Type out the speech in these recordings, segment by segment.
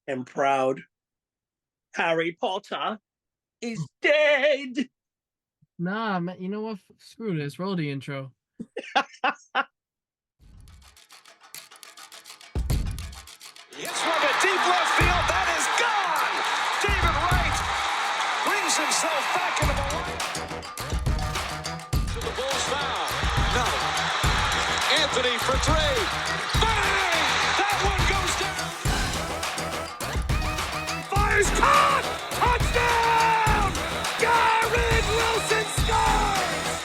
and proud. Harry Potter is dead. Nah, man, you know what? Screw this. Roll the intro. It's from a deep left field. That is gone. David Wright brings himself back into the line. To the Bulls foul. No. Anthony for three. Bang! That one goes down. Fires caught. Touchdown! Garrett Wilson scores!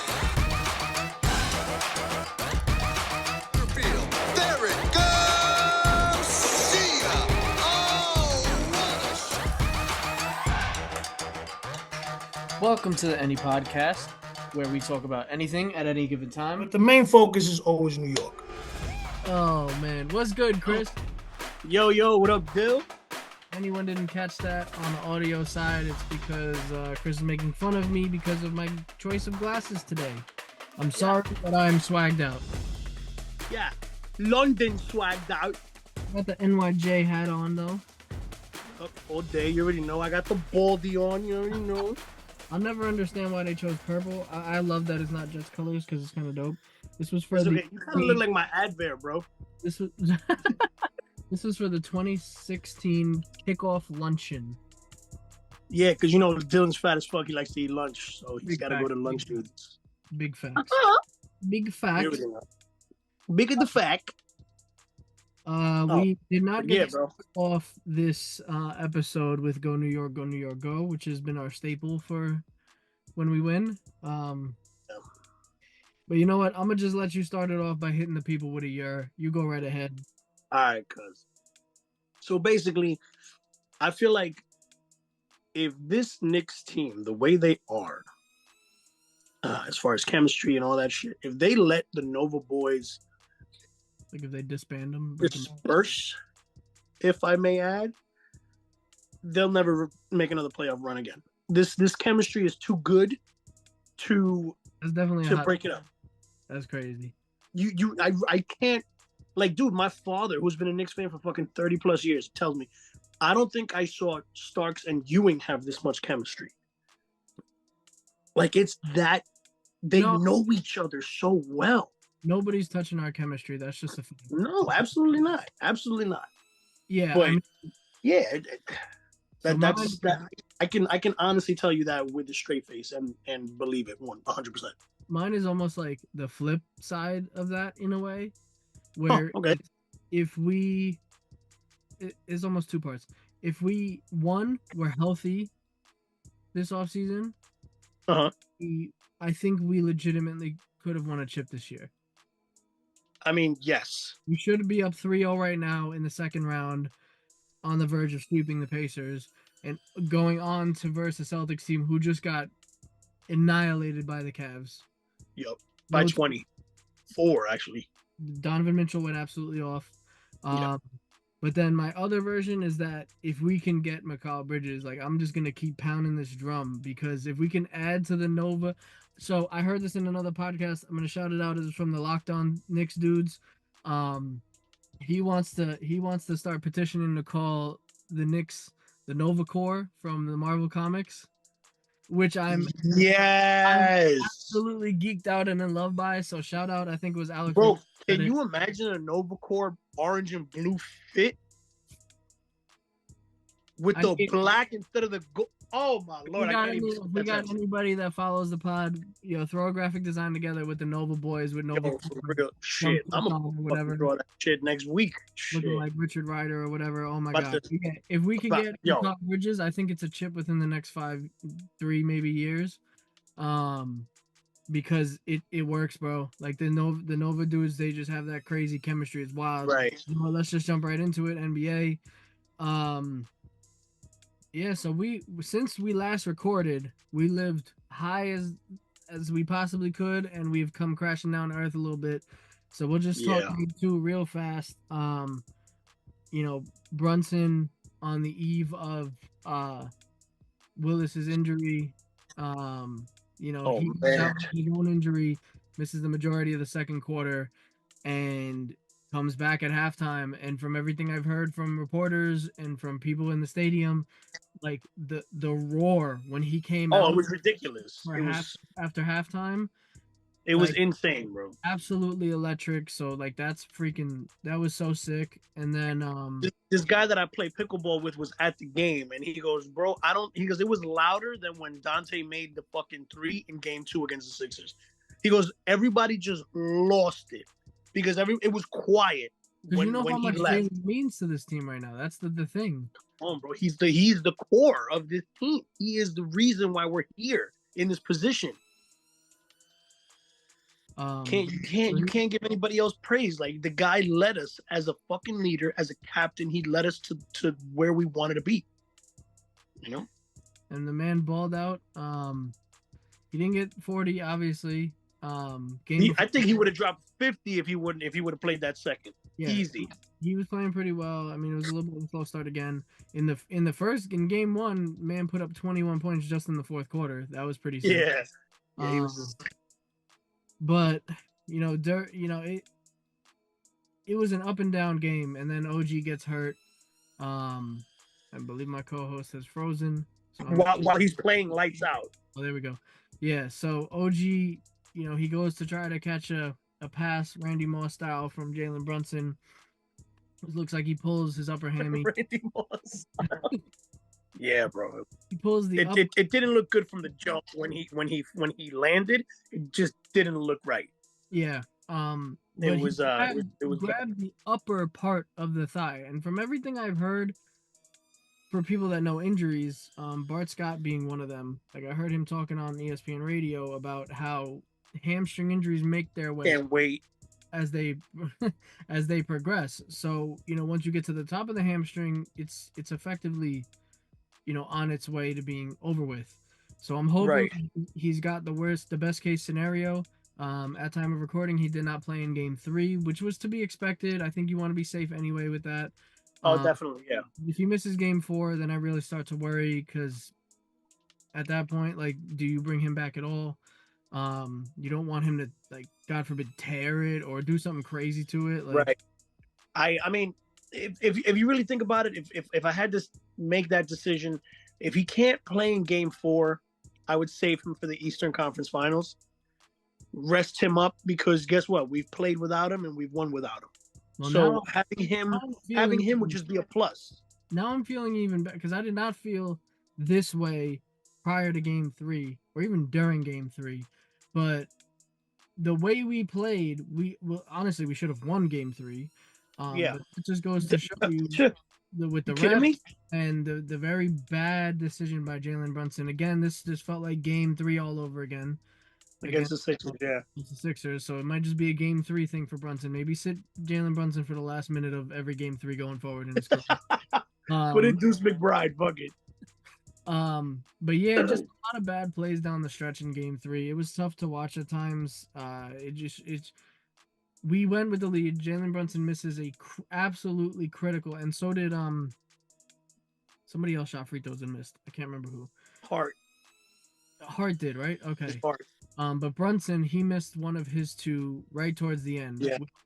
There it goes! See ya! Oh, Welcome to the Any Podcast, where we talk about anything at any given time. But the main focus is always New York. Oh man, what's good, Chris? Yo, what up, Bill? Anyone didn't catch that on the audio side, it's because Chris is making fun of me because of my choice of glasses today. I'm sorry, but I'm swagged out. Yeah, London swagged out. Got the NYJ hat on though. Up all day. You already know. I got the baldy on. You already know. I'll never understand why they chose purple. I love that it's not just colors because it's kind of dope. This was for It's the. okay. You kind of look like my Advair, bro. This was. This was for the 2016 kickoff luncheon. Yeah, because you know Dylan's fat as fuck. He likes to eat lunch, so he's got to go to lunch dudes. Big facts. Big facts. Bigger the fact. We did not get bro. off this episode with Go New York, Go New York, Go, which has been our staple for when we win. But you know what? I'm going to just let you start it off by hitting the people with a year. You go right ahead. All right, cuz. So basically, I feel like if this Knicks team, the way they are, as far as chemistry and all that shit, if they let the Nova boys Like if they disband them. disperse, if I may add, they'll never make another playoff run again. This chemistry is too good to That's definitely to break it up. That's crazy. I can't, like, dude, my father, who's been a Knicks fan for fucking 30 plus years, tells me, I don't think I saw Starks and Ewing have this much chemistry. Like, it's that they know each other so well. Nobody's touching our chemistry. That's just a fact. No, absolutely not. Absolutely not. Yeah, But yeah, So I can honestly tell you that with a straight face and believe it 100%. mine is almost like the flip side of that in a way, where if we, it's almost two parts. If we were healthy this offseason, I think we legitimately could have won a chip this year. I mean, yes. We should be up 3-0 right now in the second round, on the verge of sweeping the Pacers and going on to versus the Celtics team who just got annihilated by the Cavs. Yep. By 24, actually. Donovan Mitchell went absolutely off. But then my other version is that if we can get Mikal Bridges, like, I'm just going to keep pounding this drum, because if we can add to the Nova. So I heard this in another podcast. I'm going to shout it out. It's from the Locked On Knicks dudes. He wants to start petitioning to call the Knicks the Nova Corps from the Marvel Comics, which I'm absolutely geeked out and in love by. So shout out, I think it was Alex. Bro, can you imagine a Nova Corps orange and blue fit with the black instead of the gold? Oh my lord! If we got anybody that follows the pod, throw a graphic design together with the Nova boys with Nova. Real shit. I'm gonna draw that shit next week. Looking like Richard Ryder or whatever. Oh my god! Yeah, if we can get top Bridges, I think it's a chip within the next 3 maybe years. Because it works, bro. Like the Nova dudes, they just have that crazy chemistry. It's wild. Right. Let's just jump right into it. NBA. Yeah, so since we last recorded, we lived high as we possibly could, and we've come crashing down to earth a little bit. So we'll just talk to real fast. Brunson on the eve of Willis's injury. He his own injury, misses the majority of the second quarter, and comes back at halftime, and from everything I've heard from reporters and from people in the stadium, like the roar when he came Oh, it out was ridiculous. for It was after halftime, like insane, bro. absolutely electric. So like that was so sick. And then This guy that I play pickleball with was at the game, and he goes, "Bro, I don't." He goes, "It was louder than when Dante made the fucking three in Game 2 against the Sixers." He goes, "Everybody just lost it because it was quiet because you know when how he much left." Jalen means to this team right now. That's the thing. Come on, bro. He's the core of this team. He is the reason why we're here in this position. You can't give anybody else praise. Like the guy led us as a fucking leader, as a captain. He led us to where we wanted to be. You know. And the man balled out. He didn't get 40, obviously. I think he would have dropped 50 if he would have played that second. Yeah, Easy. he was playing pretty well. I mean, it was a little bit of a slow start again. In game one, man put up 21 points just in the fourth quarter. That was pretty sick. Yeah. Yeah, he was. But it was an up and down game, and then OG gets hurt. I believe my co-host has frozen. So while he's playing lights out. Oh, there we go. Yeah, so OG, he goes to try to catch a pass, Randy Moss style from Jalen Brunson. It looks like he pulls his upper hammy. Randy Moss. Yeah, bro. He pulls the. It didn't look good from the jump when he landed. It just didn't look right. Yeah. It was grabbed the upper part of the thigh, and from everything I've heard, for people that know injuries, Bart Scott being one of them. Like I heard him talking on ESPN radio about how hamstring injuries make their way. Can't wait. As they as they progress. So, once you get to the top of the hamstring, it's effectively, on its way to being over with. So I'm hoping he's got the best case scenario. At time of recording, he did not play in game 3, which was to be expected. I think you want to be safe anyway with that. Oh, definitely, yeah. If he misses game 4, then I really start to worry because at that point, like, do you bring him back at all? You don't want him to, like, God forbid, tear it or do something crazy to it. Like, right. I mean, if you really think about it, if I had to make that decision, if he can't play in game 4, I would save him for the Eastern Conference Finals. Rest him up because guess what? We've played without him and we've won without him. Well, so having him would just be a plus. Now I'm feeling even better because I did not feel this way prior to game 3 or even during game 3. But the way we played, honestly, we should have won game 3. Yeah. But it just goes to show you with the refs and the very bad decision by Jalen Brunson. Again, this just felt like game 3 all over again. Against the Sixers, yeah. Against the Sixers, so it might just be a game 3 thing for Brunson. Maybe sit Jalen Brunson for the last minute of every game 3 going forward in his career. Put in Deuce McBride, fuck it. But yeah, just a lot of bad plays down the stretch in game 3. It was tough to watch at times. We went with the lead. Jalen Brunson misses a absolutely critical, and so did somebody else shot free throws and missed. I can't remember who. Hart did, right? Okay. Hart. But Brunson, he missed one of his 2 right towards the end,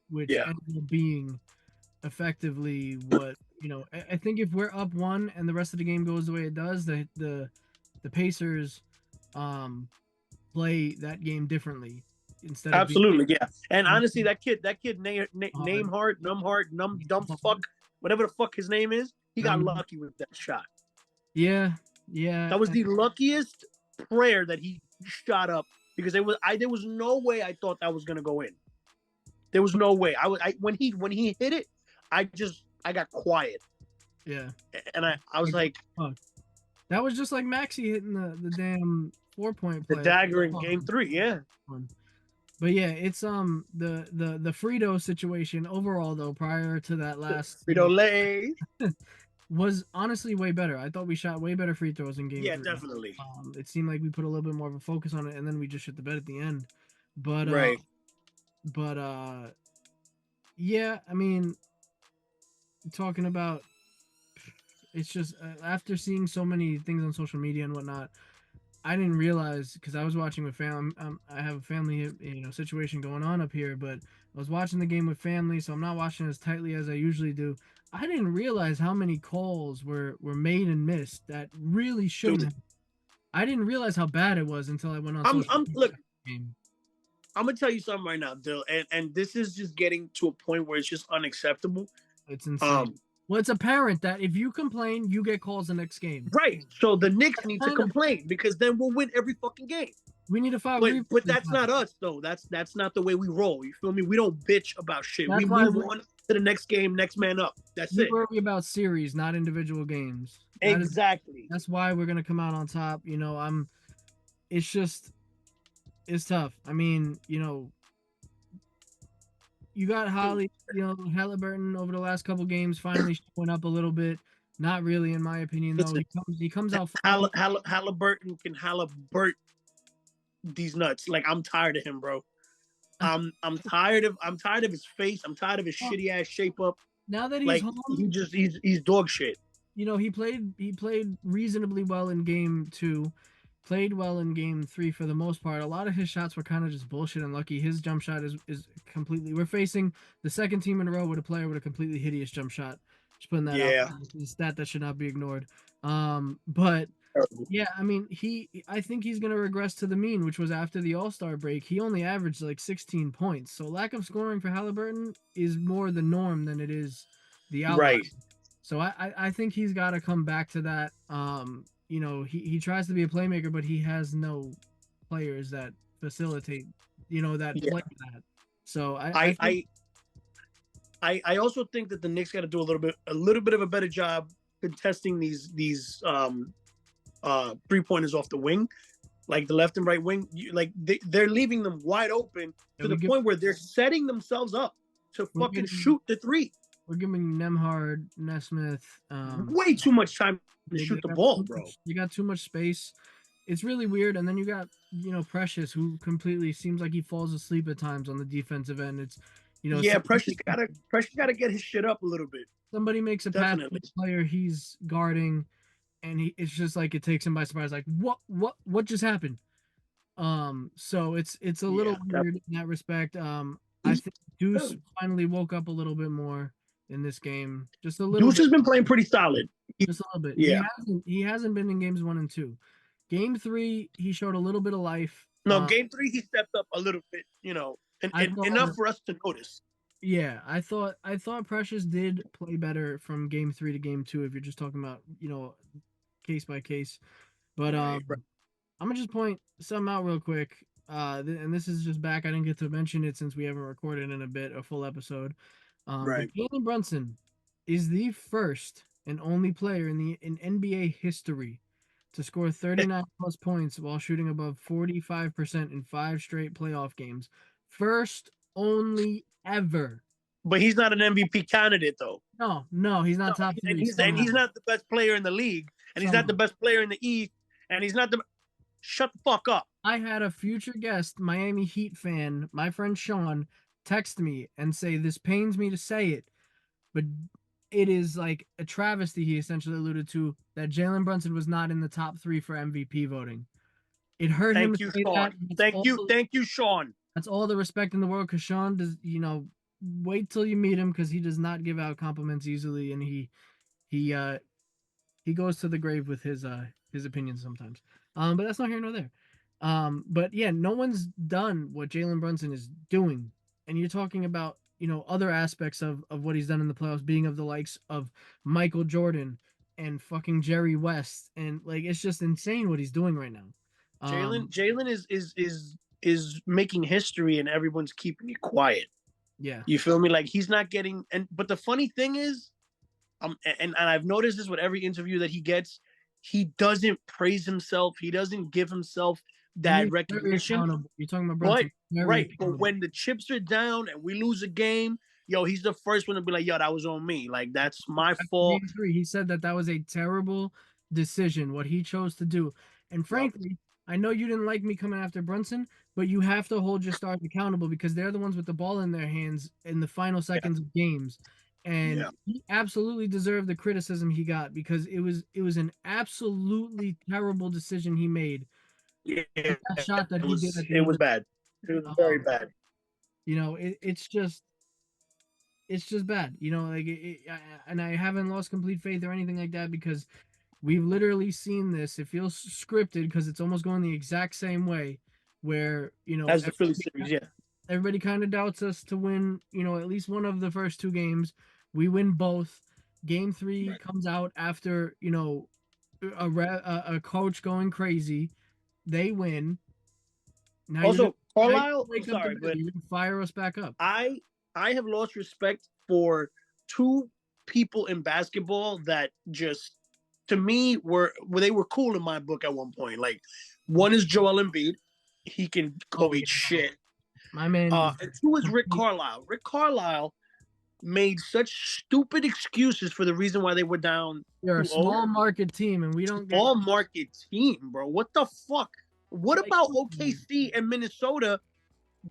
which ended up being effectively what, I think if we're up 1 and the rest of the game goes the way it does, the Pacers play that game differently instead of yeah. And honestly, that kid name Hart, dumb fuck, whatever the fuck his name is, he got lucky with that shot. Yeah. That was the luckiest prayer that he shot up. Because there was no way I thought that was gonna go in. There was no way. When he hit it, I got quiet. Yeah. And I was like, that was just like Maxey hitting the damn 4-point play. The dagger in game 3, yeah. But yeah, it's the Frito situation overall though, prior to that last Frito-Lay was honestly way better. I thought we shot way better free throws in game 3. Yeah, definitely. It seemed like we put a little bit more of a focus on it, and then we just shit the bed at the end. But yeah, I mean, talking about, it's just after seeing so many things on social media and whatnot, I didn't realize because I was watching with family. I have a family, situation going on up here, but I was watching the game with family, so I'm not watching as tightly as I usually do. I didn't realize how many calls were made and missed that really shouldn't Dude, have. I didn't realize how bad it was until I went on social I'm media look. after the game. I'm gonna tell you something right now, Dill, and this is just getting to a point where it's just unacceptable. It's insane. Um, Well, it's apparent that if you complain, you get calls the next game. right. So the Knicks need to Kind of- complain because then we'll win every fucking game. We need to file But grievances. that's not us though. That's not the way we roll. You feel me? We don't bitch about shit. That's We why move on to the next game, next man up. That's we it. worry about series, not individual games. Exactly. That's why we're gonna come out on top. It's just it's tough. I mean, you got Halliburton over the last couple games finally showing up a little bit. Not really, in my opinion, though. Listen, He comes out. Halliburton can Halliburt these nuts. Like I'm tired of him, bro. I'm tired of his face. I'm tired of his shitty ass shape up. Now that he's Like home, he's dog shit. he played reasonably well in game 2, played well in game 3 for the most part. A lot of his shots were kind of just bullshit and lucky. His jump shot is completely. We're facing the second team in a row with a player with a completely hideous jump shot. Just putting that out. It's a stat that should not be ignored. But yeah, I mean, I think he's gonna regress to the mean, which was after the All-Star break. He only averaged like 16 points. So lack of scoring for Halliburton is more the norm than it is the outlier. Right. So I think he's got to come back to that. He tries to be a playmaker, but he has no players that facilitate, that play that. So I also think that the Knicks got to do a little bit of a better job contesting these 3-pointers off the wing, like the left and right wing. They're leaving them wide open to the point where they're setting themselves up to fucking shoot the three. We're giving Nemhard, Nesmith, way too much time to shoot the ball, bro. You got too much space. It's really weird. And then you got, Precious, who completely seems like he falls asleep at times on the defensive end. It's, Precious gotta get his shit up a little bit. Somebody makes a pass to the player he's guarding, and it's just like it takes him by surprise. Like, what just happened? So it's a little weird in that respect. I think Deuce finally woke up a little bit more in this game. Just a little. Deuce has been playing pretty solid. Just a little bit. Yeah. He hasn't been in games 1 and 2. Game 3, he showed a little bit of life. No, game 3 he stepped up a little bit. And enough for us to notice. Yeah, I thought Precious did play better from game 3 to game 2 if you're just talking about, case by case. But I'm gonna just point something out real quick. And this is just back. I didn't get to mention it since we haven't recorded in a full episode. Jalen Brunson is the first and only player in NBA history to score 39 plus points while shooting above 45% in 5 straight playoff games. First only ever. But he's not an MVP candidate, though. No, he's not top 3. And he's not the best player in the league. And he's not the best player in the East. And he's not the... Shut the fuck up. I had a future guest, Miami Heat fan, my friend Sean, text me and say, this pains me to say it, but it is like a travesty, he essentially alluded to, that Jalen Brunson was not in the top 3 for MVP voting. It hurt him to say that. Thank you, Sean. That's all the respect in the world, because Sean does, wait till you meet him, because he does not give out compliments easily, and he goes to the grave with his opinions sometimes. But that's not here nor there. But yeah, no one's done what Jalen Brunson is doing, and you're talking about other aspects of what he's done in the playoffs, being of the likes of Michael Jordan and fucking Jerry West, and like it's just insane what he's doing right now. Jalen is making history, and everyone's keeping it quiet. Yeah, you feel me? Like he's not getting. But the funny thing is, and I've noticed this with every interview that he gets, he doesn't praise himself. He doesn't give himself that recognition. You're talking about Brunson. Right. But when the chips are down and we lose a game, he's the first one to be like, that was on me. Like, that's my fault. Game 3, he said that was a terrible decision, what he chose to do. And frankly, I know you didn't like me coming after Brunson, but you have to hold your stars accountable, because they're the ones with the ball in their hands in the final seconds of games. And he absolutely deserved the criticism he got, because it was an absolutely terrible decision he made. Yeah, that shot that he did. It was bad. It was very bad. It's just bad. And I haven't lost complete faith or anything like that because we've literally seen this. It feels scripted because it's almost going the exact same way, where As the Philly series, yeah. everybody kind of doubts us to win, at least one of the first two games. We win both. Game 3 comes out after, a coach going crazy. They win. Now Also, Carlisle, wake up sorry, but you fire us back up. I have lost respect for two people in basketball that just, to me, were cool in my book at one point. Like, one is Joel Embiid. He can go eat shit. My man. And two is Rick Carlisle. Rick Carlisle made such stupid excuses for the reason why they were down. You're a small market team, and we don't get small market team, bro. What the fuck? What about OKC and Minnesota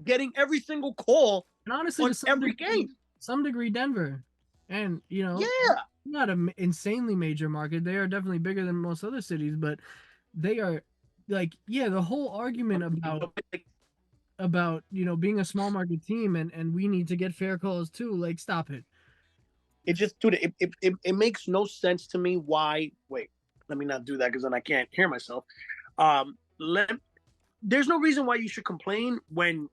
getting every single call? And honestly, on every game, some degree, Denver, and yeah, not an insanely major market. They are definitely bigger than most other cities, but they are like, the whole argument about being a small market team and we need to get fair calls too. Like, stop it. It just, dude, it makes no sense to me why. Wait, let me not do that because then I can't hear myself. There's no reason why you should complain when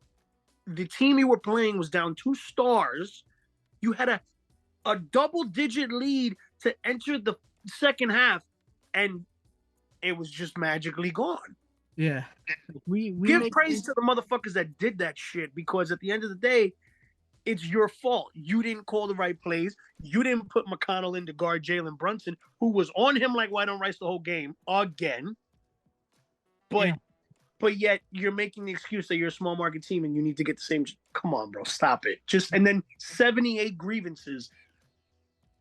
the team you were playing was down 2 stars. You had a double-digit lead to enter the second half, and it was just magically gone. Yeah, we give praise to the motherfuckers that did that shit, because at the end of the day, it's your fault. You didn't call the right plays. You didn't put McConnell in to guard Jalen Brunson, who was on him like white on rice the whole game again. But yet you're making the excuse that you're a small market team and you need to get the same. Come on, bro, stop it. And then 78 grievances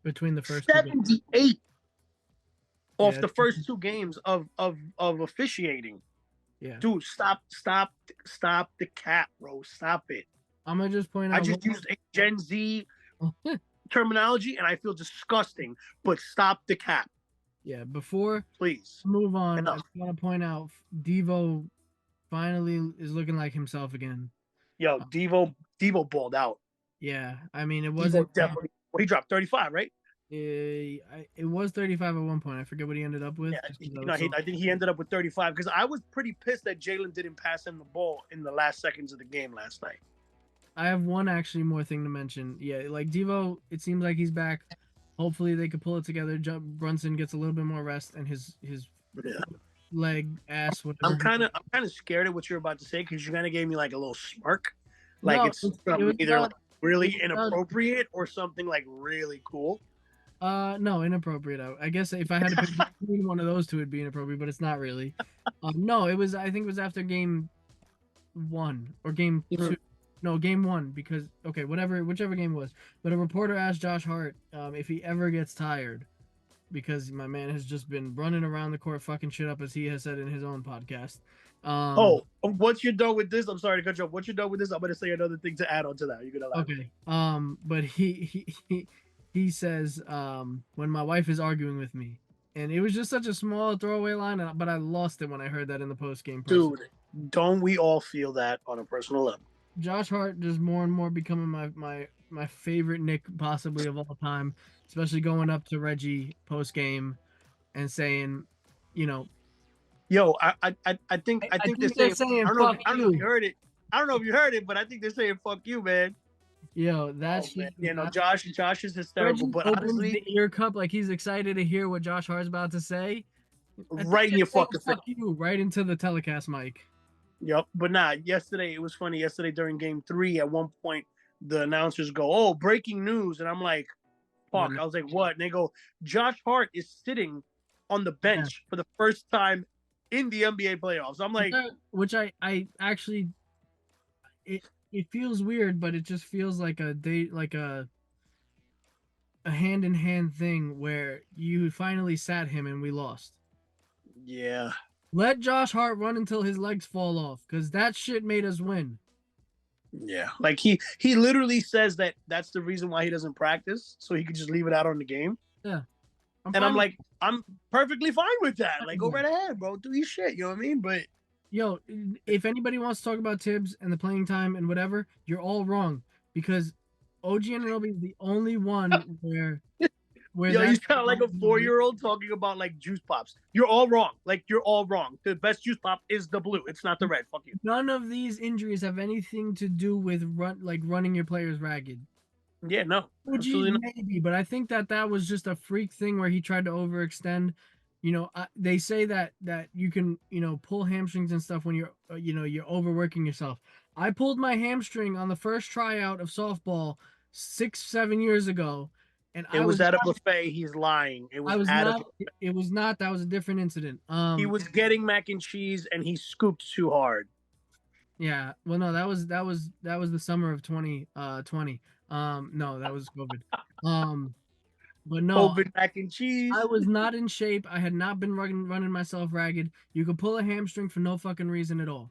between the first 78 off the first 2 games of officiating. Yeah, dude, stop the cap, bro. Stop it. I'm gonna just point out. I just used a Gen Z terminology, and I feel disgusting. But stop the cap. Yeah, before please move on, I want to point out Devo finally is looking like himself again. Yo, Devo balled out. Yeah, I mean, it wasn't definitely. Well, he dropped 35, right? It was 35 at one point. I forget what he ended up with. Yeah, I think he ended up with 35 because I was pretty pissed that Jalen didn't pass him the ball in the last seconds of the game last night. I have one actually more thing to mention. Yeah, like Devo, it seems like he's back. Hopefully they could pull it together. Brunson gets a little bit more rest, and his leg, ass, whatever. I'm kind of scared of what you're about to say because you kind of gave me like a little smirk, like it's either like really inappropriate or something like really cool. No, inappropriate. I guess if I had to pick between one of those two, it'd be inappropriate, but it's not really. No, I think it was after game 1 or game 2. No, game 1, because whichever game it was. But a reporter asked Josh Hart if he ever gets tired, because my man has just been running around the court fucking shit up, as he has said in his own podcast. Once you're done with this, I'm sorry to cut you off. Once you're done with this, I'm gonna say another thing to add on to that. You're gonna laugh. Okay. But he says, when my wife is arguing with me. And it was just such a small throwaway line, but I lost it when I heard that in the post-game. Dude, don't we all feel that on a personal level? Josh Hart just more and more becoming my favorite Knick possibly of all time, especially going up to Reggie post-game and saying, Yo, I think they're saying fuck you. I don't know if you heard it. I don't know if you heard it, but I think they're saying fuck you, man. Yo, that's Josh is hysterical. But honestly, the ear cup like he's excited to hear what Josh Hart's about to say. Right in your fucking face. Fuck you, right into the telecast mic. Yep, but yesterday it was funny. Yesterday during game 3, at one point the announcers go, "Oh, breaking news," and I'm like, "Fuck!" I was like, "What?" And they go, "Josh Hart is sitting on the bench for the first time in the NBA playoffs." I'm like, which I actually, it feels weird, but it just feels like a hand in hand thing where you finally sat him and we lost. Yeah. Let Josh Hart run until his legs fall off, because that shit made us win. Yeah, like he literally says that's the reason why he doesn't practice, so he could just leave it out on the game. Yeah. I'm like, I'm perfectly fine with that. Like, go right ahead, bro. Do your shit. You know what I mean? But Yo, if anybody wants to talk about Tibbs and the playing time and whatever, you're all wrong because OG Anunoby is the only one where Yo, you that sound like a 4-year-old talking about like juice pops. You're all wrong. Like you're all wrong. The best juice pop is the blue. It's not the red. Fuck you. none of these injuries have anything to do with running your players ragged. Yeah, no, OG's absolutely not. maybe, but I think that was just a freak thing where he tried to overextend. They say that you can pull hamstrings and stuff when you're overworking yourself. I pulled my hamstring on the first tryout of softball 6-7 years ago, and It was at a buffet. He's lying. It was at a. It was not. That was a different incident. He was getting mac and cheese and he scooped too hard. Yeah. Well, no, that was the summer of 2020. No, that was COVID. But no, Open mac and cheese. I was not in shape. I had not been running myself ragged. You could pull a hamstring for no fucking reason at all.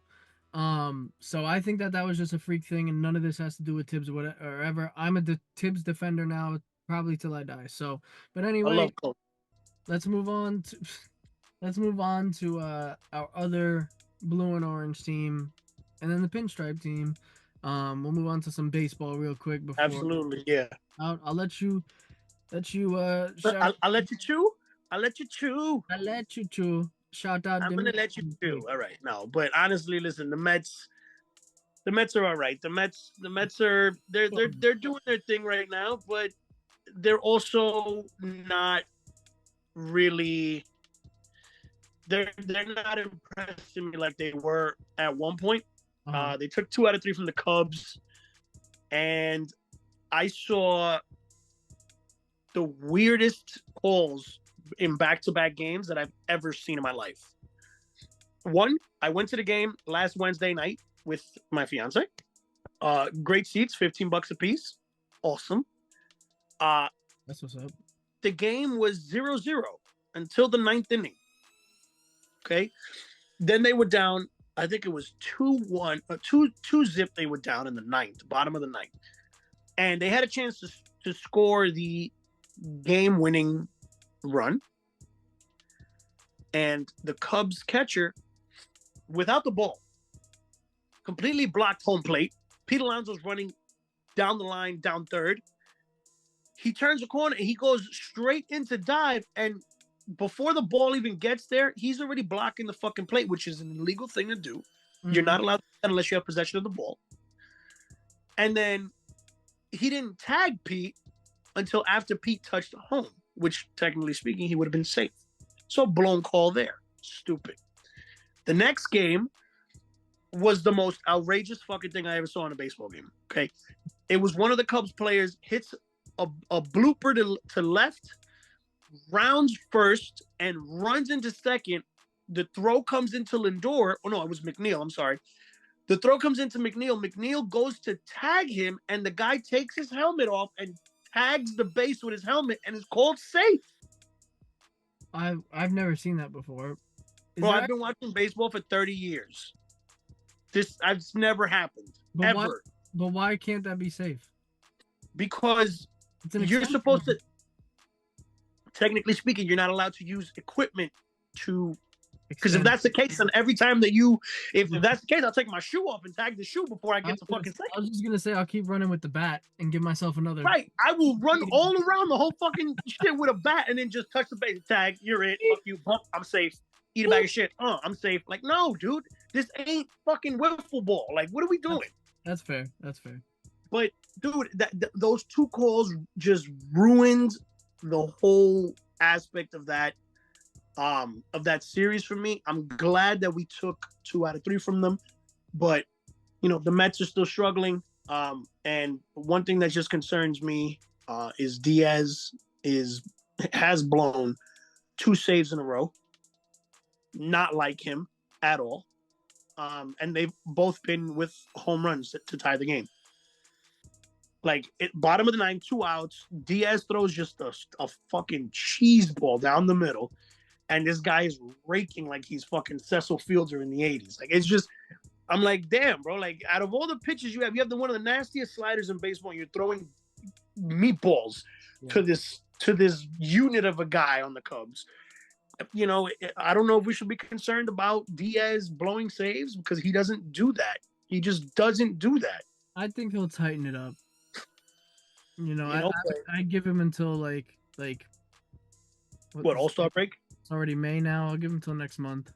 So I think that was just a freak thing, and none of this has to do with Tibbs or whatever. I'm a Tibbs defender now, probably till I die. So, but I anyway, love Kobe. let's move on to our other blue and orange team, and then the pinstripe team. We'll move on to some baseball real quick before. Absolutely, yeah. I'll let you. I'll let you chew. I'll let you chew. I'll let you chew. Shout out. I'm gonna let you chew. All right, no, but honestly, listen, the Mets are all right. The Mets are they're doing their thing right now, but they're also not really. They're not impressing me like they were at one point. They took 2 out of 3 from the Cubs, and I saw the weirdest calls in back-to-back games that I've ever seen in my life. One, I went to the game last Wednesday night with my fiance. Great seats, $15 a piece. Awesome. That's what's up. The game was 0-0 until the 9th inning. Okay. Then they were down, I think it was 2-1, 2-0 they were down in the 9th, bottom of the 9th. And they had a chance to score the game-winning run. And the Cubs catcher, without the ball, completely blocked home plate. Pete Alonso's running down the line, down third. He turns the corner and he goes straight into dive. And before the ball even gets there, he's already blocking the fucking plate, which is an illegal thing to do. Mm-hmm. You're not allowed to do that unless you have possession of the ball. And then he didn't tag Pete until after Pete touched home, which technically speaking, he would have been safe. So blown call there. Stupid. The next game was the most outrageous fucking thing I ever saw in a baseball game. Okay. It was one of the Cubs players hits a blooper to left, rounds first, and runs into second. The throw comes into Lindor. Oh, no, it was McNeil. I'm sorry. The throw comes into McNeil. McNeil goes to tag him, and the guy takes his helmet off and tags the base with his helmet and is called safe. I've never seen that before. Bro, I've been watching baseball for 30 years. It's never happened. Ever. But why can't that be safe? Because you're supposed to, technically speaking, you're not allowed to use equipment to. Because if that's the case, then every time that if that's the case, I'll take my shoe off and tag the shoe before I get to fucking second. I was just gonna say I'll keep running with the bat and give myself another. Right, I will run all around the whole fucking shit with a bat and then just touch the base. Tag, you're it. Fuck you, bump. I'm safe. Eat a bag of shit. I'm safe. Like, no, dude, this ain't fucking wiffle ball. Like, what are we doing? That's fair. That's fair. But dude, those 2 calls just ruined the whole aspect of that series for me. I'm glad that we took 2 out of 3 from them, but the Mets are still struggling. And one thing that just concerns me is Diaz has blown 2 saves in a row. Not like him at all. And they've both been with home runs to tie the game. Like, bottom of the 9th, 2 outs. Diaz throws just a fucking cheese ball down the middle. And this guy is raking like he's fucking Cecil Fielder in the 80s. Like, it's just, I'm like, damn, bro. Like, out of all the pitches you have one of the nastiest sliders in baseball. And you're throwing meatballs to this unit of a guy on the Cubs. You know, I don't know if we should be concerned about Diaz blowing saves because he doesn't do that. He just doesn't do that. I think he'll tighten it up. You know, You know, I give him until like what All-Star break? It's already May now. I'll give him until next month.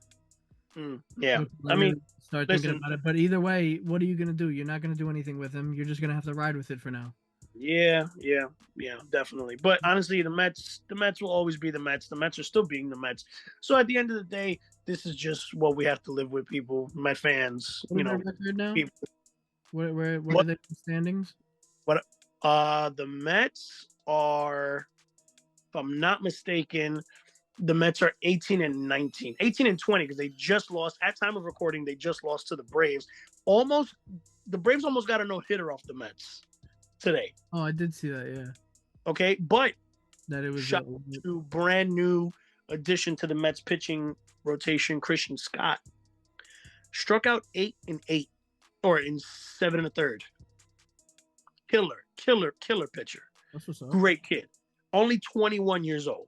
Yeah, I mean, really start thinking about it. But either way, what are you gonna do? You're not gonna do anything with him. You're just gonna have to ride with it for now. Yeah, definitely. But honestly, the Mets will always be the Mets. The Mets are still being the Mets. So at the end of the day, this is just what we have to live with, people, Met fans. What are their record now? People. What are the standings? What? The Mets are, if I'm not mistaken, the Mets are 18-19, 18-20 because they just lost at time of recording. They just lost to the Braves. The Braves almost got a no-hitter off the Mets today. Oh, I did see that. Yeah. Okay, but that it was shout to brand new addition to the Mets pitching rotation, Christian Scott. Struck out 8 in 8, or in 7 1/3. Killer pitcher. That's what's up. Great kid. Only 21 years old.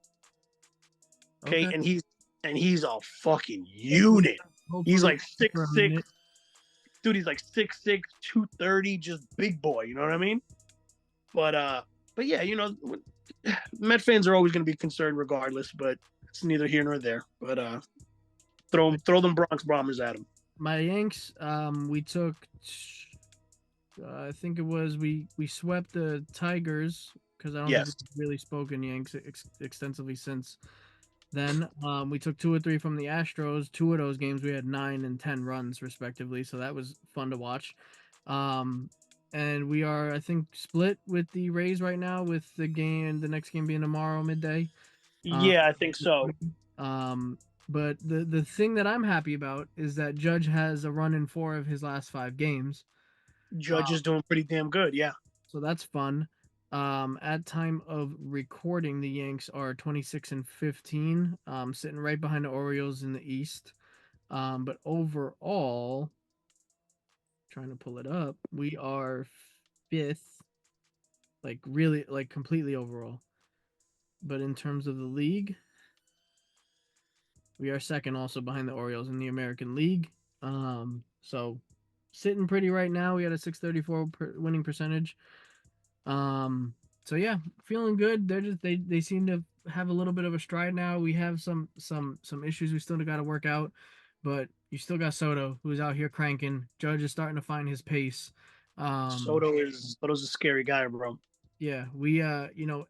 Okay, and he's a fucking unit. Hopefully he's like 6'6". Dude, he's like 6'6", 230, just big boy. You know what I mean? But yeah, you know, Met fans are always going to be concerned regardless. But it's neither here nor there. But throw them Bronx Bombers at him. My Yanks, we took. I think it was we swept the Tigers because I don't think we've really spoken Yanks extensively since then. We took 2 or 3 from the Astros. 2 of those games we had 9 and 10 runs respectively, so that was fun to watch. And we are, I think, split with the Rays right now, with the next game being tomorrow midday. Yeah, I think so. But the thing that I'm happy about is that Judge has a run in 4 of his last 5 games. Judge is doing pretty damn good, yeah. So that's fun. At time of recording, the Yanks are 26-15, sitting right behind the Orioles in the East. But overall, trying to pull it up, we are 5th, like really, like completely overall. But in terms of the league, we are 2nd also behind the Orioles in the American League. So sitting pretty right now. We had a 634 winning percentage. So yeah, feeling good. They seem to have a little bit of a stride now. We have some issues we still got to work out, but you still got Soto, who's out here cranking. Judge is starting to find his pace. Soto's a scary guy, bro. Yeah, we you know,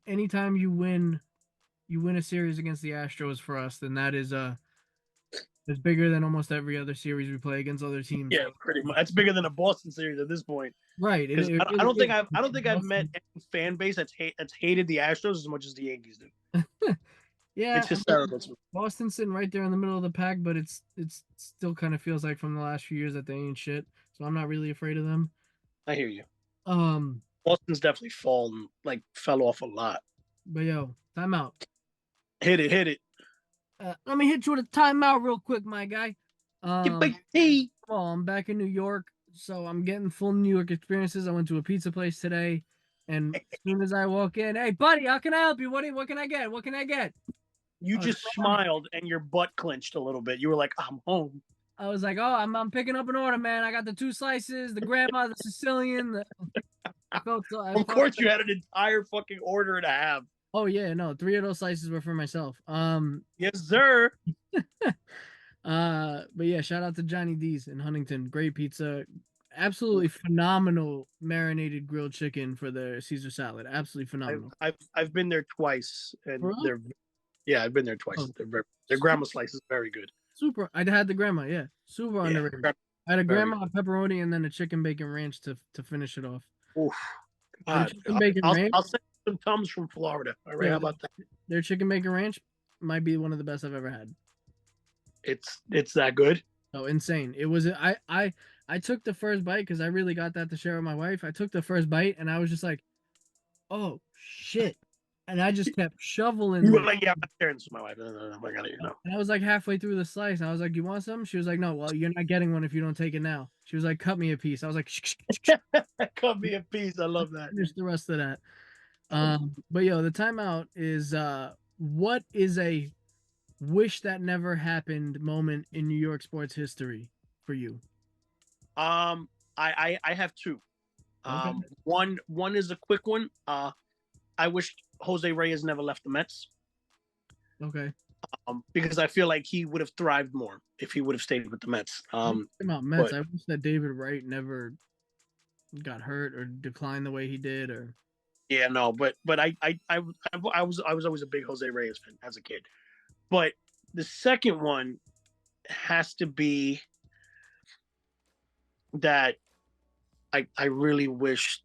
anytime you win a series against the Astros for us, then that is it's bigger than almost every other series we play against other teams. Yeah, pretty much. That's bigger than a Boston series at this point. Right. I don't think I've met any fan base that's hated the Astros as much as the Yankees do. Yeah, it's hysterical. Boston's sitting right there in the middle of the pack, but it's still kind of feels like from the last few years that they ain't shit. So I'm not really afraid of them. I hear you. Boston's definitely fell off a lot. But yo, timeout. Hit it. Let me hit you with a timeout real quick, my guy. I'm back in New York, so I'm getting full New York experiences. I went to a pizza place today, and as soon as I walk in, hey buddy, how can I help you? What can I get? What can I get? You just smiled and your butt clenched a little bit. You were like, I'm home. I was like, oh, I'm picking up an order, man. I got the 2 slices, the grandma, the Sicilian. Of course, you had an entire fucking order and a half. Oh yeah, no, 3 of those slices were for myself. Yes, sir. But yeah, shout out to Johnny D's in Huntington. Great pizza. Absolutely phenomenal marinated grilled chicken for the Caesar salad. Absolutely phenomenal. I've been there twice, and I've been there twice. Oh. Their grandma slice is very good. Super. I had the grandma, yeah. Super underrated. I had a grandma, a pepperoni, and then a chicken bacon ranch to finish it off. Oof. I'll send some Tums from Florida. All right, how about that? Their chicken bacon ranch might be one of the best I've ever had. It's that good? Oh, insane! It was. I took the first bite because I really got that to share with my wife. I took the first bite and I was just like, "Oh shit!" And I just kept shoveling. You were like, "Yeah, I'm not sharing this with my wife." I got it, And I was like halfway through the slice. And I was like, "You want some?" She was like, "No, well, you're not getting one if you don't take it now." She was like, "Cut me a piece." I was like, "Cut me a piece." I love that. Finish the rest of that. But yo, the timeout is what is a wish that never happened moment in New York sports history for you? I have two. Okay. One is a quick one. I wish Jose Reyes never left the Mets. Okay. Because I feel like he would have thrived more if he would have stayed with the Mets. About Mets, but I wish that David Wright never got hurt or declined the way he did, or yeah, no, but I was always a big Jose Reyes fan as a kid. But the second one has to be that I really wish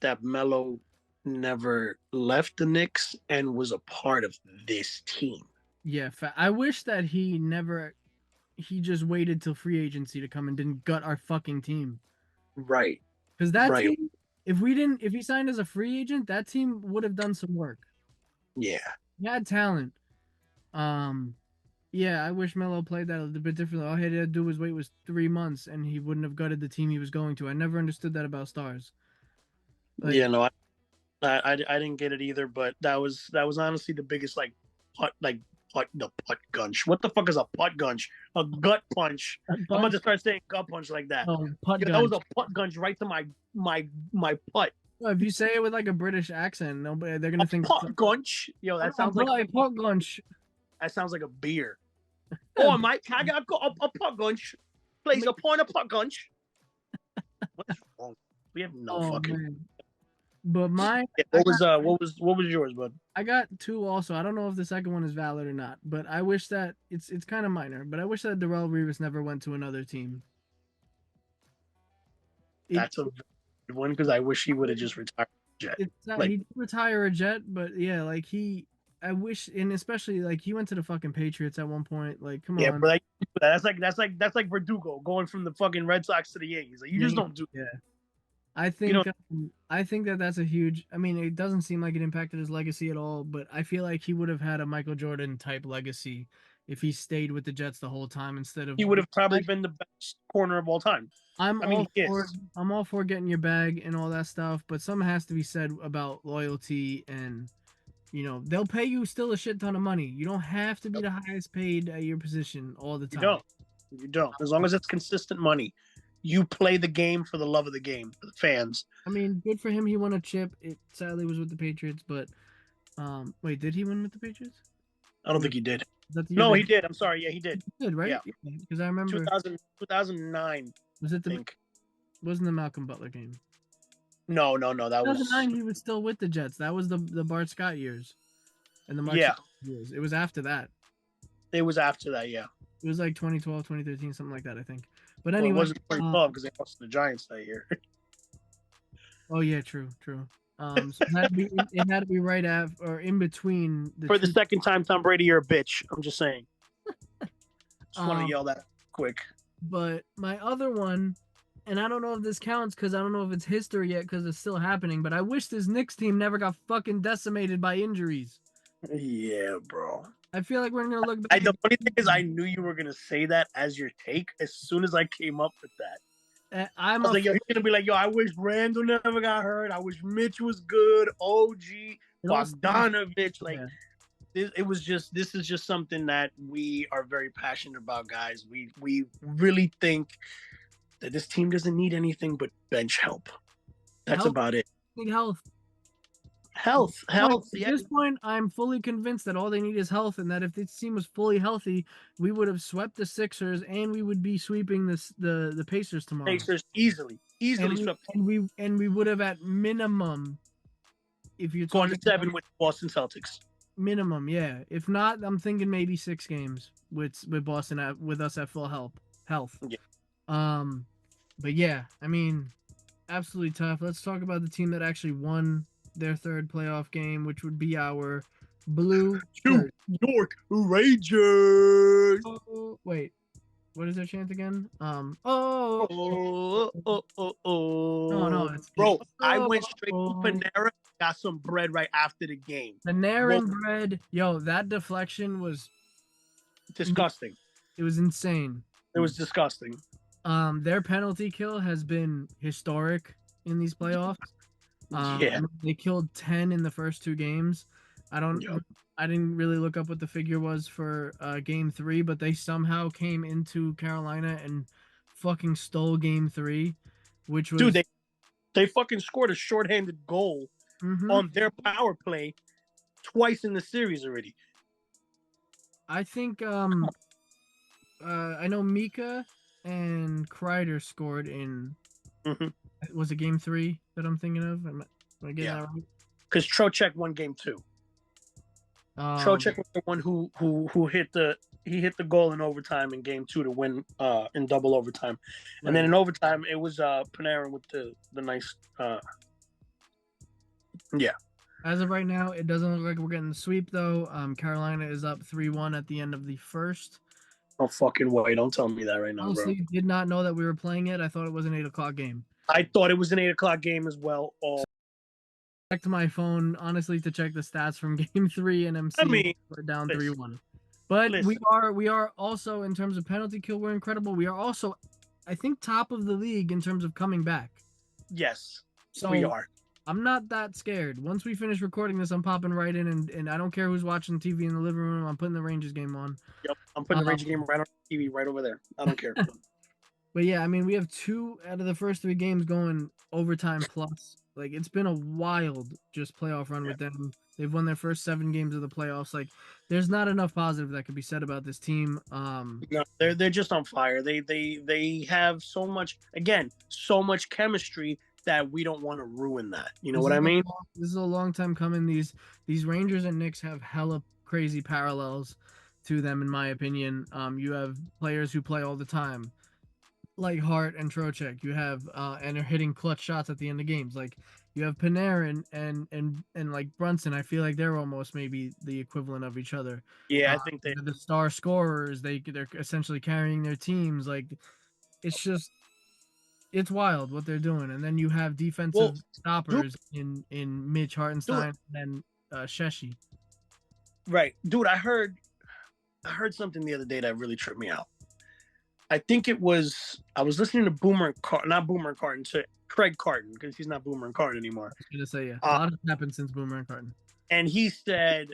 that Melo never left the Knicks and was a part of this team. yeah. I wish that he just waited till free agency to come and didn't gut our fucking team. Right. Because that Right. team, if he signed as a free agent, that team would have done some work. Yeah. He had talent. Yeah, I wish Melo played that a little bit differently. All he had to do was 3 months, and he wouldn't have gutted the team he was going to. I never understood that about stars. Like, Yeah, no, I didn't get it either, but that was honestly the biggest putt gunch. What the fuck is a putt gunch? A gut punch. I'm about to start saying gut punch like that. putt Yeah, gun. that was a putt gunch right to my putt. Well, if you say it with like a British accent, nobody they're gonna think Putt gunch. Yo, that sounds like a putt gunch. that sounds like a beer. Oh, Mike, I got a putt gunch. Please, a point of putt gunch. What's wrong? We have no fucking. Man. But mine, Yeah, what was yours, bud? I got two also. I don't know if the second one is valid or not, but I wish that it's kind of minor. But I wish that Darrell Revis never went to another team. That's a good one because I wish he would have just retired. Jet. He did retire a Jet, but yeah, like I wish, and especially like he went to the fucking Patriots at one point. Like, come on. Yeah, but that's like Verdugo going from the fucking Red Sox to the Yankees. Like, you just don't do. Yeah. I think that's a huge. I mean, it doesn't seem like it impacted his legacy at all, but I feel like he would have had a Michael Jordan type legacy if he stayed with the Jets the whole time instead of. He would have probably been the best corner of all time. I'm all for getting your bag and all that stuff, but something has to be said about loyalty and. They'll pay you still a shit ton of money. You don't have to be the highest paid at your position all the time. You don't. As long as it's consistent money. You play the game for the love of the game, for the fans. I mean, good for him. He won a chip. It sadly was with the Patriots, but wait, did he win with the Patriots? I don't think he did. No, he did. I'm sorry. Yeah, he did. He did, right? Yeah. Because I remember 2009. Was it wasn't the Malcolm Butler game? No. That was 2009. He was still with the Jets. That was the Bart Scott years, and the Mark Scott years. It was after that. It was after that. Yeah. It was like 2012, 2013, something like that, I think. But anyway, it wasn't 2012 because they lost to the Giants that year. Oh yeah, true. So it had to be right after or in between. The second time, Tom Brady, you're a bitch. I'm just saying. Just want to yell that quick. But my other one. And I don't know if this counts because I don't know if it's history yet because it's still happening. But I wish this Knicks team never got fucking decimated by injuries. Yeah, bro. I feel like we're gonna look back. The funny thing is, I knew you were gonna say that as your take as soon as I came up with that. I was like, yo, he's gonna be like, yo, I wish Randall never got hurt. I wish Mitch was good. OG, Bogdanovich, like. Yeah. This is just something that we are very passionate about, guys. We really think that this team doesn't need anything but bench help. That's about it. Health. At this point, I'm fully convinced that all they need is health, and that if this team was fully healthy, we would have swept the Sixers, and we would be sweeping the Pacers tomorrow. Pacers easily swept. And we would have at minimum, if you're talking 7 with Boston Celtics. Minimum, yeah. If not, I'm thinking maybe 6 games with Boston with us at full health. Yeah. But yeah, I mean, absolutely tough. Let's talk about the team that actually won their third playoff game, which would be our Blue York Rangers. Oh, wait, what is their chant again? No, bro. I went straight to Panera, got some bread right after the game. Panera bread, yo, that deflection was disgusting. It was insane. It was disgusting. Their penalty kill has been historic in these playoffs. Yeah. They killed 10 in the first 2 games. Yep. I didn't really look up what the figure was for game 3, but they somehow came into Carolina and fucking stole game 3, which was Dude, they fucking scored a shorthanded goal on their power play twice in the series already. I think I know Mika and Kreider scored in was it game 3 that I'm thinking of? Am I getting that right? Because Trocheck won game 2. Trocheck was the one who hit the goal in overtime in game 2 to win in double overtime, and then in overtime it was Panarin with the nice As of right now, it doesn't look like we're getting the sweep though. Carolina is up 3-1 at the end of the first. Oh fucking way! Don't tell me that right now, Honestly, bro. did not know that we were playing it. I thought it was an 8 o'clock game. I thought it was an 8 o'clock game as well. Oh, Back to my phone, honestly, to check the stats from game 3, and I'm seeing we're down 3-1. But we are also, in terms of penalty kill, we're incredible. We are also, I think, top of the league in terms of coming back. Yes, so we are. I'm not that scared. Once we finish recording this, I'm popping right in, and I don't care who's watching TV in the living room. I'm putting the Rangers game on. Yep, I'm putting the Rangers game right on TV, right over there. I don't care. But yeah, I mean, we have 2 out of the first 3 games going overtime plus. Like, it's been a wild just playoff run with them. They've won their first 7 games of the playoffs. Like, there's not enough positive that could be said about this team. No, they're just on fire. They have so much chemistry that we don't want to ruin that. You know what I mean? This is a long time coming. These Rangers and Knicks have hella crazy parallels to them, in my opinion. You have players who play all the time, like Hart and Trocheck. You have and are hitting clutch shots at the end of games. Like you have Panarin and like Brunson. I feel like they're almost maybe the equivalent of each other. Yeah, I think they're the star scorers. They're essentially carrying their teams. Like it's wild what they're doing. And then you have defensive stoppers in Mitch Hartenstein and Sheshi. Right, dude. I heard something the other day that really tripped me out. I think I was listening to not Boomer Carton, to Craig Carton, because he's not Boomer and Carton anymore. I was gonna say, yeah, a lot has happened since Boomer and Carton. And he said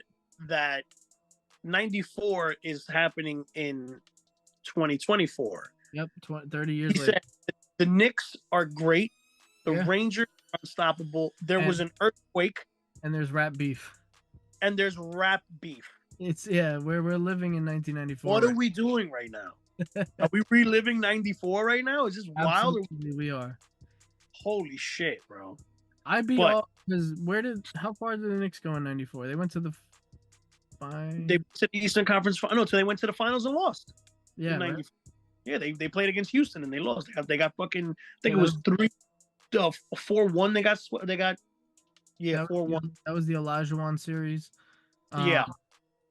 that 94 is happening in 2024. Yep, 30 years later. Said the Knicks are great. The Rangers are unstoppable. There was an earthquake. And there's rap beef. And there's rap beef. It's we're living in 1994. What are we doing right now? Are we reliving 94 right now? Is this wild? Absolutely, we are. Holy shit, bro. I'd be all because how far did the Knicks go in 94? They went to the They went to the Eastern Conference Final. No, so they went to the finals and lost. Yeah, right? Yeah, they played against Houston and they lost. They got fucking. I think it was 4-1. They got 4-1. That was the Olajuwon series. Yeah.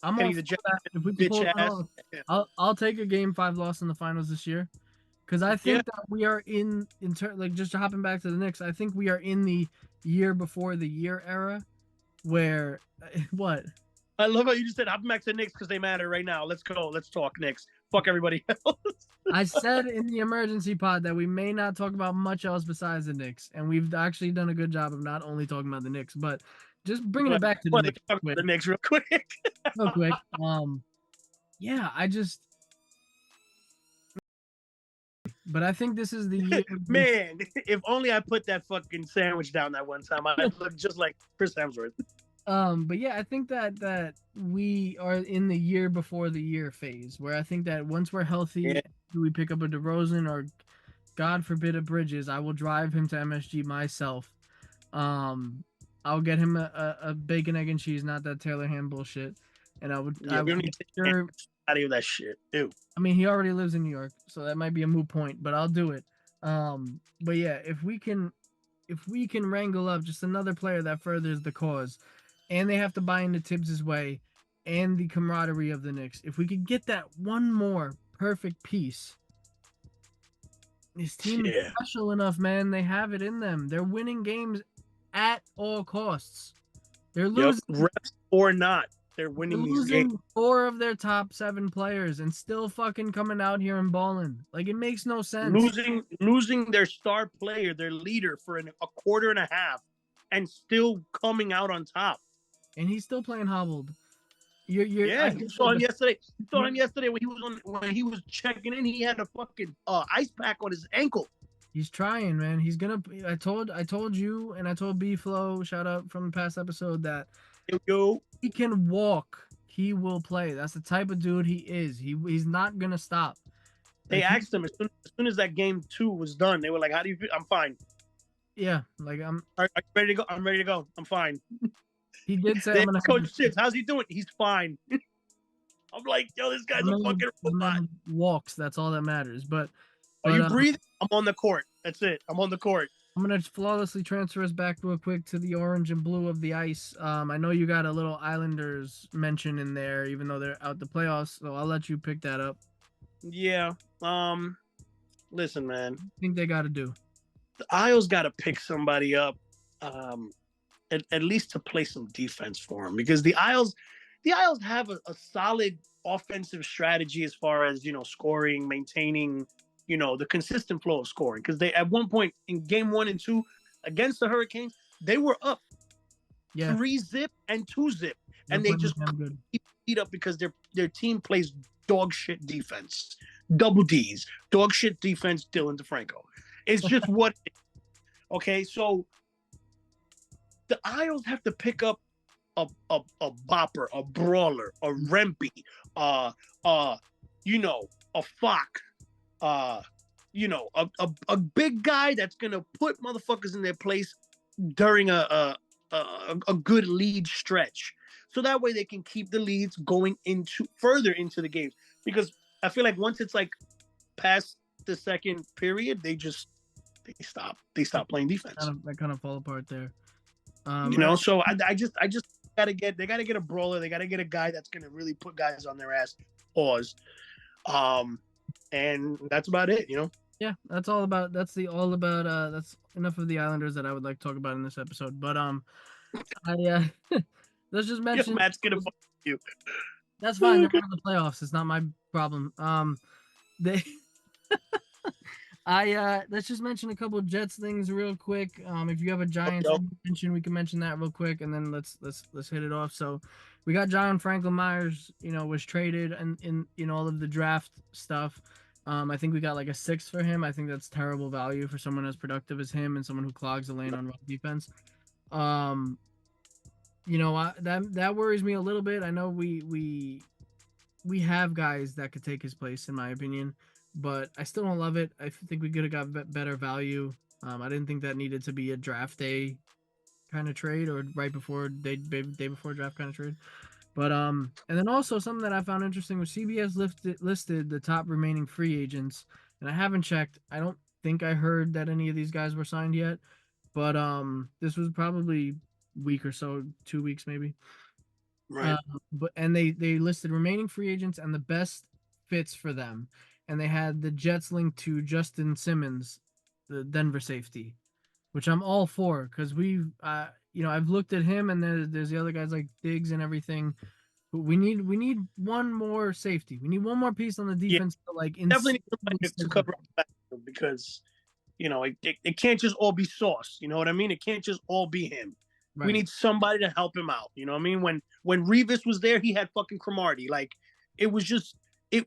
I'm all for that. If we can pull it off, I'll take a game 5 loss in the finals this year, because I think that we are like just hopping back to the Knicks. I think we are in the year before the year era, where what? I love how you just said hopping back to the Knicks because they matter right now. Let's go. Let's talk Knicks. Fuck everybody else. I said in the emergency pod that we may not talk about much else besides the Knicks, and we've actually done a good job of not only talking about the Knicks, but just bringing it back to the Knicks. The Knicks real quick. Real quick. Yeah, but I think this is the year. Man, if only I put that fucking sandwich down that one time, I'd look just like Chris Hemsworth. But yeah, I think that we are in the year before the year phase, where I think that once we're healthy, we pick up a DeRozan or, God forbid, a Bridges. I will drive him to MSG myself. I'll get him a bacon, egg, and cheese, not that Taylor Ham bullshit. And I would out of that shit. Ew. I mean, he already lives in New York, so that might be a moot point, but I'll do it. But yeah, if we can wrangle up just another player that furthers the cause, and they have to buy into Tibbs' way and the camaraderie of the Knicks, if we could get that one more perfect piece, this team is special enough, man. They have it in them. They're winning games at all costs. They're losing refs or not. They're winning these games. 4 of their top 7 players and still fucking coming out here and balling. Like, it makes no sense. Losing their star player, their leader, for a quarter and a half, and still coming out on top. and he's still playing hobbled. Yeah, you saw him yesterday. You saw him yesterday when he was checking in. He had a fucking ice pack on his ankle. He's trying, man. He's gonna. I told you, and I told B Flow. Shout out from the past episode that Yo, he can walk. He will play. That's the type of dude he is. He's not gonna stop. they Like, asked him as soon as that game 2 was done. They were like, "How do you feel?" I'm fine. yeah, like I'm. Are you ready to go? I'm ready to go. I'm fine. He did say They I'm gonna asked Coach Shits, how's he doing? He's fine. I'm like, yo, this guy's a fucking robot. Walks. That's all that matters. But Are you breathing? I'm on the court. That's it. I'm on the court. I'm gonna flawlessly transfer us back real quick to the orange and blue of the ice. I know you got a little Islanders mention in there, even though they're out the playoffs. So I'll let you pick that up. Yeah. Listen, man. I think they got to do. The Isles got to pick somebody up, at least to play some defense for them, because the Isles have a solid offensive strategy as far as scoring, maintaining, the consistent flow of scoring. Because they at one point in game 1 and 2 against the Hurricanes, they were up 3-0 and 2-0, and they just keep beat up because their team plays dog shit defense, double D's, dog shit defense. Dylan DeFranco, it's just what. Okay, so the Isles have to pick up a bopper, a brawler, a Rempe, a Fock, a big guy that's gonna put motherfuckers in their place during a good lead stretch, so that way they can keep the leads going further into the games. Because I feel like once it's like past the second period, they stop playing defense. They kind of fall apart there. So I just they gotta get a brawler. They gotta get a guy that's gonna really put guys on their ass. Pause. And that's about it. Yeah, that's enough of the Islanders that I would like to talk about in this episode. But let's just mention Matt's gonna fuck you. That's fine. They're in the playoffs. It's not my problem. Let's just mention a couple of Jets things real quick. If you have a Giants mention, we can mention that real quick, and then let's hit it off. So, we got John Franklin Myers. Was traded in all of the draft stuff. I think we got like a 6 for him. I think that's terrible value for someone as productive as him and someone who clogs the lane on run defense. That worries me a little bit. I know we have guys that could take his place, in my opinion, but I still don't love it. I think we could have got better value. I didn't think that needed to be a draft day kind of trade or right before day before draft kind of trade. But and then also something that I found interesting was CBS listed the top remaining free agents, and I haven't checked. I don't think I heard that any of these guys were signed yet, but this was probably week or so, 2 weeks maybe. Right. And they listed remaining free agents and the best fits for them, and they had the Jets linked to Justin Simmons, the Denver safety, which I'm all for because I've looked at him, and there's the other guys like Diggs and everything. But we need one more safety. We need one more piece on the defense definitely need somebody to cover up the backfield, because it can't just all be Sauce. You know what I mean? It can't just all be him. Right. We need somebody to help him out. You know what I mean? When Revis was there, he had fucking Cromartie. Like, it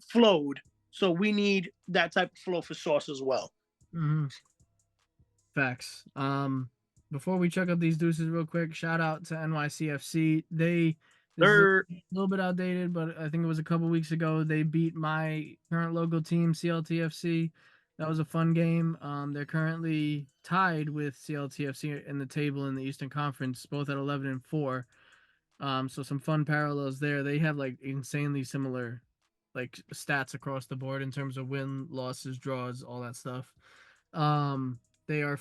flowed. So we need that type of flow for Sauce as well. Mm-hmm. Facts. Before we check out these deuces real quick, shout out to NYCFC. They're a little bit outdated, but I think it was a couple weeks ago. They beat my current local team, CLTFC. That was a fun game. They're currently tied with CLTFC in the table in the Eastern Conference, both at 11-4. So some fun parallels there. They have like insanely similar like stats across the board in terms of win, losses, draws, all that stuff. They are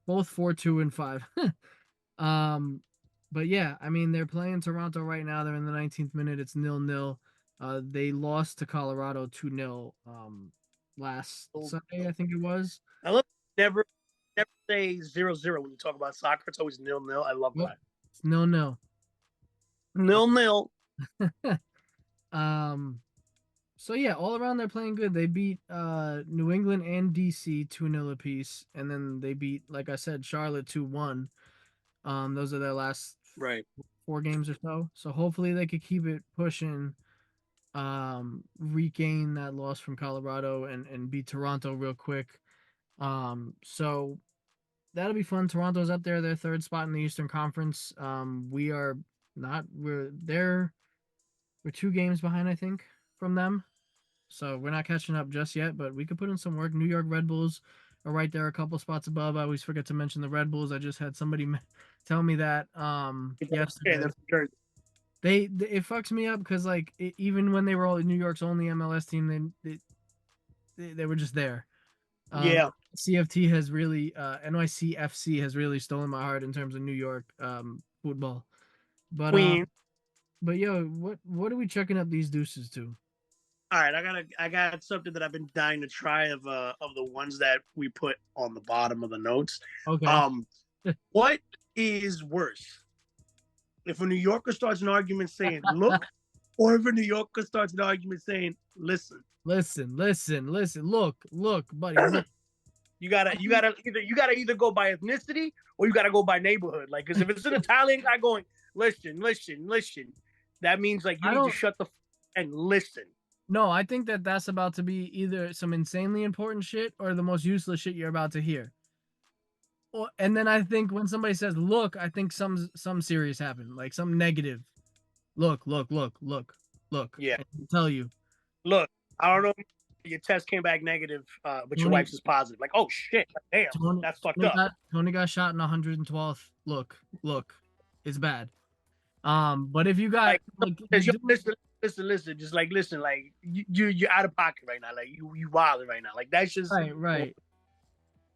both 4-2-5. But yeah, I mean, they're playing Toronto right now. They're in the 19th minute. It's 0-0. They lost to Colorado 2-0 last Sunday, I think it was. I love never say 0-0 when you talk about soccer. It's always 0-0. I love that. It's 0-0. 0-0. So yeah, all around they're playing good. They beat New England and DC 2-0 apiece, and then they beat, like I said, Charlotte 2-1. Those are their last Right. 4 games or so. So hopefully they could keep it pushing, regain that loss from Colorado and beat Toronto real quick. So that'll be fun. Toronto's up there, their 3rd spot in the Eastern Conference. We are not. We're 2 games behind, I think, from them. So we're not catching up just yet, but we could put in some work. New York Red Bulls are right there, a couple spots above. I always forget to mention the Red Bulls. I just had somebody tell me that yesterday. It fucks me up because like even when they were all New York's only MLS team, they were just there. CFT has really NYCFC has really stolen my heart in terms of New York football. But yo, what are we checking up these deuces to? All right, I got something that I've been dying to try of the ones that we put on the bottom of the notes. Okay. What is worse? If a New Yorker starts an argument saying look, or if a New Yorker starts an argument saying listen. Listen, look, buddy. Look. You gotta either go by ethnicity or you gotta go by neighborhood. Like, because if it's an Italian guy going, listen, that means like you need to shut the and listen. No, I think that's about to be either some insanely important shit or the most useless shit you're about to hear. Well, and then I think when somebody says look, I think some serious happened, like some negative. Look. Yeah. I can tell you. Look, I don't know. Your test came back negative, but your wife's is positive. Like, oh shit, damn, that's fucked up. Tony got shot in 112th. Look, it's bad. But if you got listen, just like listen, like you're out of pocket right now, like you wilding right now, like that's just right.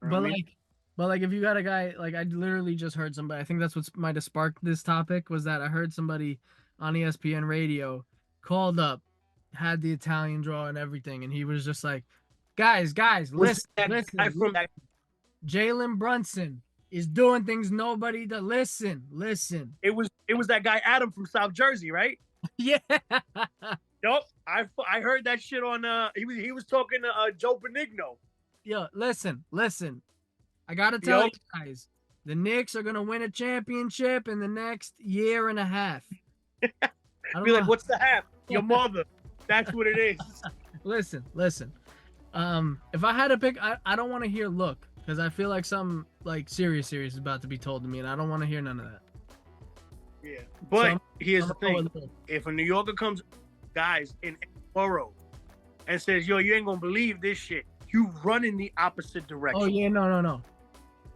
But like if you got a guy, like I literally just heard somebody. I think that's what might have sparked this topic was that I heard somebody on ESPN radio called up, had the Italian draw and everything, and he was just like, guys, listen. Jalen Brunson is doing things nobody does. Listen. It was that guy Adam from South Jersey, right? Yeah. Nope. I heard that shit on he was talking to Joe Benigno. Yo, listen. I gotta tell you guys, the Knicks are gonna win a championship in the next year and a half. Be like, what's the half? Your mother. That's what it is. Listen. If I had to pick, I don't want to hear look, because I feel like some like serious is about to be told to me, and I don't want to hear none of that. Yeah, but here's the thing: if a New Yorker comes, guys, in borough, and says, "Yo, you ain't gonna believe this shit," you run in the opposite direction. Oh yeah, no.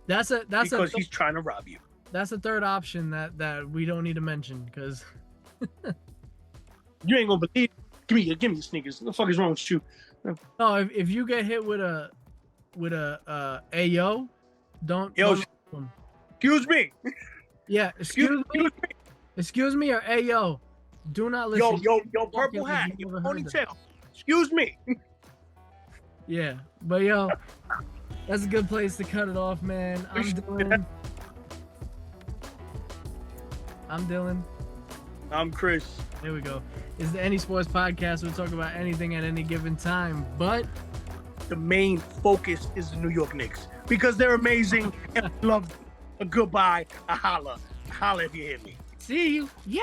That's because he's trying to rob you. That's a third option that we don't need to mention because you ain't gonna believe. Give me your sneakers. What the fuck is wrong with you? No, if you get hit with a Ayo, don't. Excuse me. Yeah, excuse me or Ayo. Do not listen. Yo, purple hat, your ponytail. Excuse me. Yeah, but yo, that's a good place to cut it off, man. I'm Dylan. I'm Chris. There we go. It's the Any Sports Podcast. We'll talk about anything at any given time, but the main focus is the New York Knicks because they're amazing and I love them. A goodbye, a holla. Holla if you hear me. See you. Yeah.